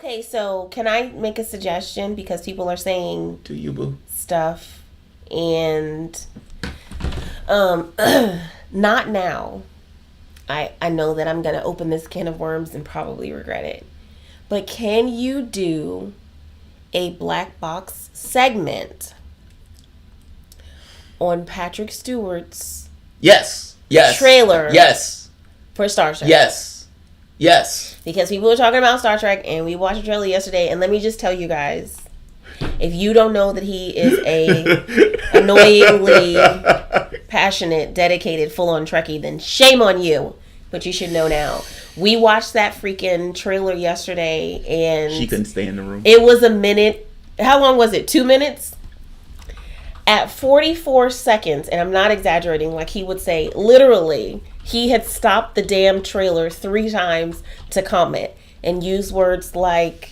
Okay, so can I make a suggestion? Because people are saying To you, boo. stuff and not now. I know that I'm gonna open this can of worms and probably regret it. But can you do a black box segment on Patrick Stewart's Yes. trailer Yes. for Star Trek? Yes. Because people were talking about Star Trek and we watched the trailer yesterday, and let me just tell you guys, if you don't know that he is a annoyingly passionate, dedicated, full-on Trekkie, then shame on you. But you should know now. We watched that freaking trailer yesterday and She couldn't stay in the room. it was a minute. How long was it? 2 minutes? At 44 seconds, and I'm not exaggerating, like he would say, literally, he had stopped the damn trailer 3 times to comment and use words like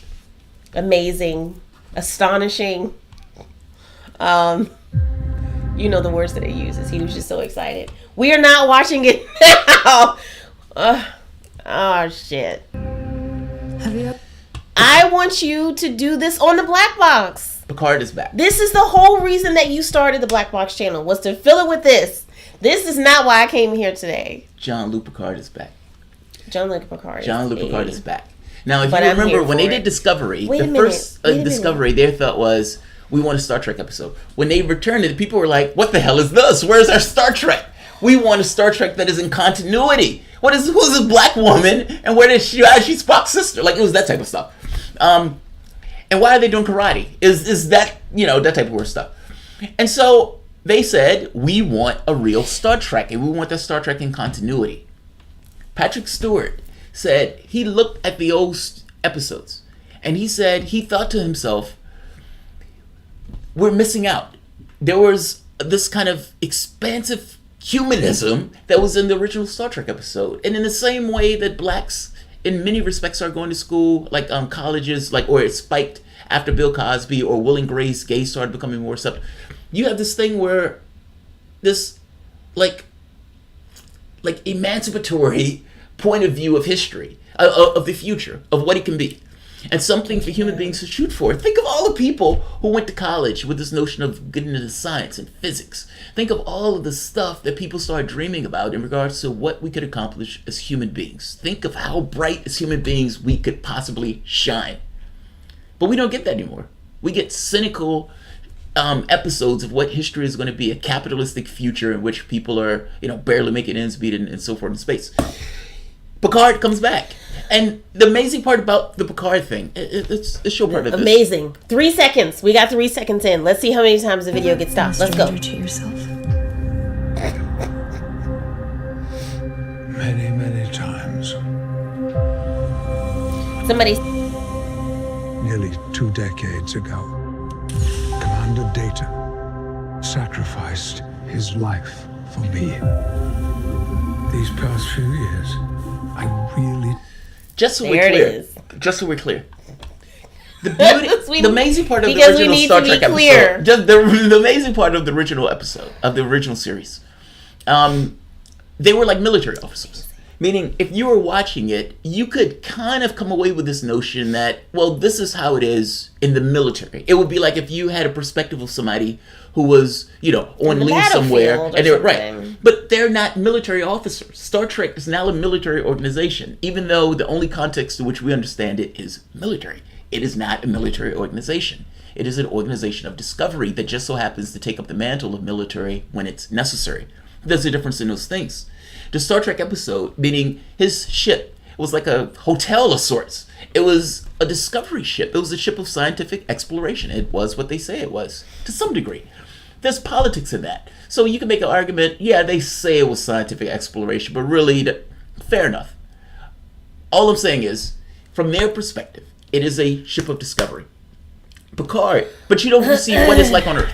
amazing, astonishing. You know the words that he uses. He was just so excited. We are not watching it now. Oh, shit. Have you? I want you to do this on the Black Box. Picard is back. This is the whole reason that you started the Black Box channel, was to fill it with this. This is not why I came here today. Jean-Luc Picard is back. Jean-Luc Picard is back. Now, if But you I'm remember, here when for they it. did Discovery, Wait a the minute. first Wait a Discovery, their thought was, we want a Star Trek episode. When they returned it, people were like, what the hell is this? Where's our Star Trek? We want a Star Trek that is in continuity. Who's this black woman? And where did she, how is she Spock's sister? Like, it was that type of stuff. And why are they doing karate? Is that, that type of weird stuff. And so they said, we want a real Star Trek, and we want that Star Trek in continuity. Patrick Stewart said he looked at the old episodes, and he said he thought to himself, we're missing out. There was this kind of expansive humanism that was in the original Star Trek episode. And in the same way that blacks in many respects are going to school, like colleges, like, or it spiked after Bill Cosby or Will and Grace, gays started becoming more accepted. You have this thing where this like emancipatory point of view of history, of the future, of what it can be. And something for human beings to shoot for. Think of all the people who went to college with this notion of getting into science and physics. Think of all of the stuff that people started dreaming about in regards to what we could accomplish as human beings. Think of how bright as human beings we could possibly shine. But we don't get that anymore. We get cynical episodes of what history is going to be, a capitalistic future in which people are, barely making ends meet and so forth in space. Picard comes back. And the amazing part about the Picard thing, it's show part of this. Amazing. 3 seconds. We got 3 seconds in. Let's see how many times the video gets stopped. Let's go. To yourself. Many, many times. Somebody. Nearly 2 decades ago, Commander Data sacrificed his life for me. These past few years, I really... Just so There we're it clear. is. Just so we're clear. The beauty, the amazing part of the because we original need Star to be Trek clear. episode, just the amazing part of the original episode, of the original series, they were like military officers. Meaning, if you were watching it, you could kind of come away with this notion that, well, this is how it is in the military. It would be like if you had a perspective of somebody who was, on the leave somewhere, battlefield or and they're right, something. but they're not military officers. Star Trek is now a military organization, even though the only context in which we understand it is military. It is not a military organization. It is an organization of discovery that just so happens to take up the mantle of military when it's necessary. There's a difference in those things. The Star Trek episode, meaning his ship was like a hotel of sorts. It was a discovery ship. It was a ship of scientific exploration. It was what they say it was, to some degree. There's politics in that. So you can make an argument, yeah, they say it was scientific exploration, but really, fair enough. All I'm saying is, from their perspective, it is a ship of discovery. Picard, but you don't see what it's like on Earth.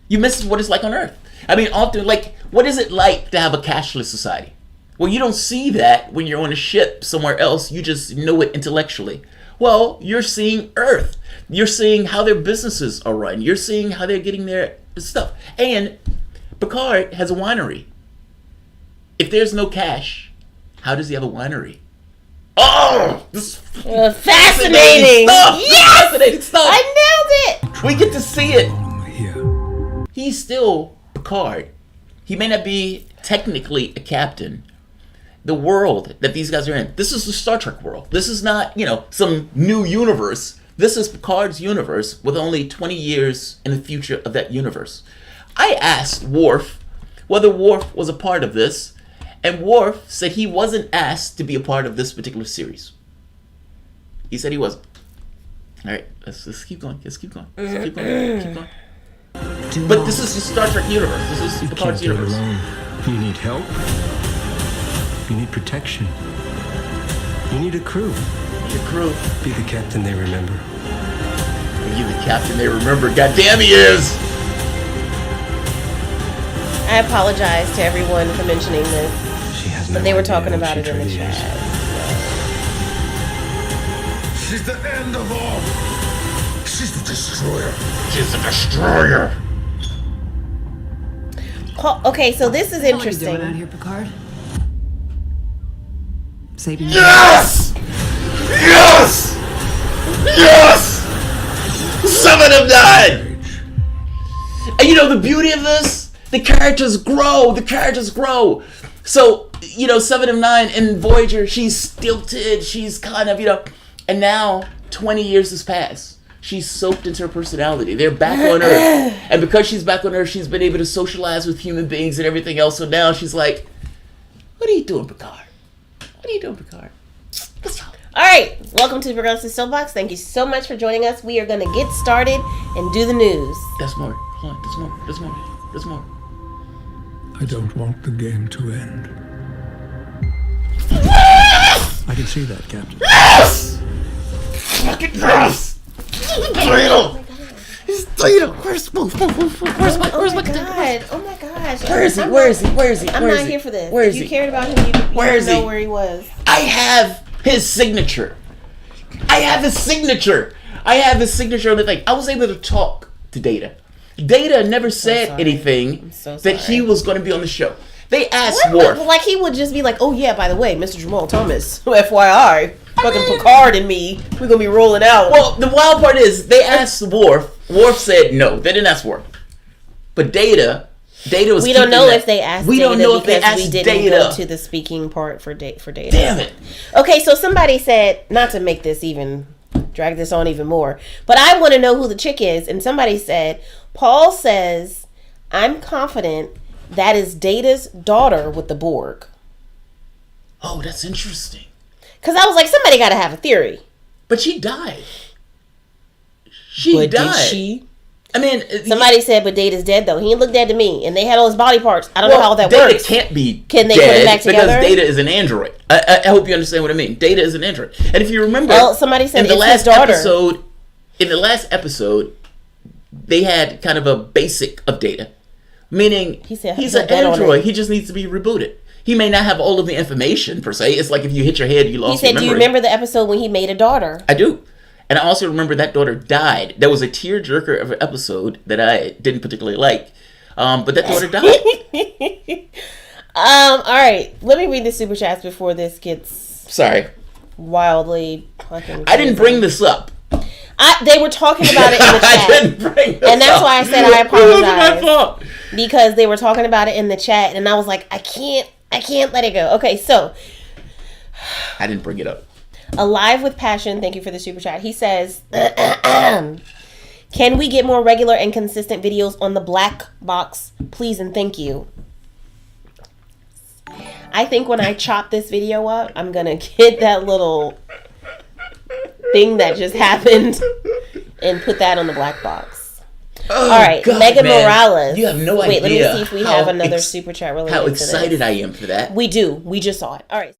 You miss what it's like on Earth. I mean, often, what is it like to have a cashless society? Well, you don't see that when you're on a ship somewhere else. You just know it intellectually. Well, you're seeing Earth. You're seeing how their businesses are run. You're seeing how they're getting their stuff. And Picard has a winery. If there's no cash, how does he have a winery? Oh, this Fascinating stuff. Yes, Fascinating stuff. I nailed it. We get to see it. Here. He's still Picard. He may not be technically a captain. The world that these guys are in, this is the Star Trek world. This is not, some new universe. This is Picard's universe with only 20 years in the future of that universe. I asked Worf whether Worf was a part of this, and Worf said he wasn't asked to be a part of this particular series. He said he wasn't. All right, let's keep going. Let's keep going. Let's keep going. Keep going. But this is the Star Trek universe. This is Picard's universe. Alone. You need help. You need protection. You need a crew. Your crew. Be the captain they remember. Are you the captain they remember? Goddamn, he is! I apologize to everyone for mentioning this, She has no but they were idea talking what about she it in the truly is. chat. She's the end of all. She's the destroyer. She's a destroyer. Okay, so this is What are you interesting. doing out here, Picard? Saving Yes! Yes! Yes! 7 of 9! And the beauty of this? The characters grow. The characters grow. So, 7 of 9 in Voyager, she's stilted. She's kind of, and now 20 years has passed. She's soaked into her personality. They're back on Earth. And because she's back on Earth, she's been able to socialize with human beings and everything else. So now she's like, what are you doing, Picard? What are you doing, Picard? Let's talk. All right, welcome to the Progressive Soapbox. Thank you so much for joining us. We are going to get started and do the news. There's more. Hold on. There's more. There's more. There's more. I don't want the game to end. I can see that, Captain. Yes! Fucking yes! Data! It's Data! Where's my Oh my god! Oh my gosh! Where is he? Where is he? Where is he? I'm Where is not he? here for this. Where is If you he? cared about him, you Where would is know he? where he was. I have his signature. I have his signature on the thing. I was able to talk to Data. Data never said sorry. anything I'm so that he sorry. was going to be on the show. They asked What? Worf. Like he would just be like, "Oh yeah, by the way, Mr. Jamarl Thomas, FYI, fucking Picard and me, we're gonna be rolling out." Well, the wild part is they asked Worf. Worf said no. They didn't ask Worf. But Data was. we don't keeping know that. if they asked. We Data don't know if they because asked we didn't Data. go to the speaking part for Data. Damn it. Okay, so somebody said, not to make this even drag this on even more, but I want to know who the chick is. And somebody said, Paul says, I'm confident that is Data's daughter with the Borg. Oh, that's interesting. Because I was like, somebody got to have a theory. But she died. She died. Did she? I mean, Somebody said, but Data's dead though. He didn't look dead to me, and they had all his body parts. I don't know how that Data works. can't be. Can they dead put him back together? Because Data is an android. I hope you understand what I mean. Data is an android, and if you remember, Well, somebody said in the it's last his daughter. episode, they had kind of a basic of Data, meaning He said he's he'll an bet on android. it. He just needs to be rebooted. He may not have all of the information per se. It's like if you hit your head, you He lost said, your do memory. you remember the episode when he made a daughter? I do. And I also remember that daughter died. There was a tearjerker of an episode that I didn't particularly like. But that daughter died. All right. Let me read the super chats before this gets Sorry. wildly fucking I didn't bring this up. They were talking about it in the I chat. didn't bring this And that's up. why I said I It wasn't my apologize. fault. Because they were talking about it in the chat, and I was like, I can't let it go. Okay, so I didn't bring it up. Alive with Passion, thank you for the super chat. He says, can we get more regular and consistent videos on the black box, please and thank you. I think when I chop this video up, I'm gonna get that little thing that just happened and put that on the black box. Oh, All right, God, Megan man. Morales. You have no Wait, let me idea see if we how have another super chat related How to this. excited I am for that. We do. We just saw it. All right.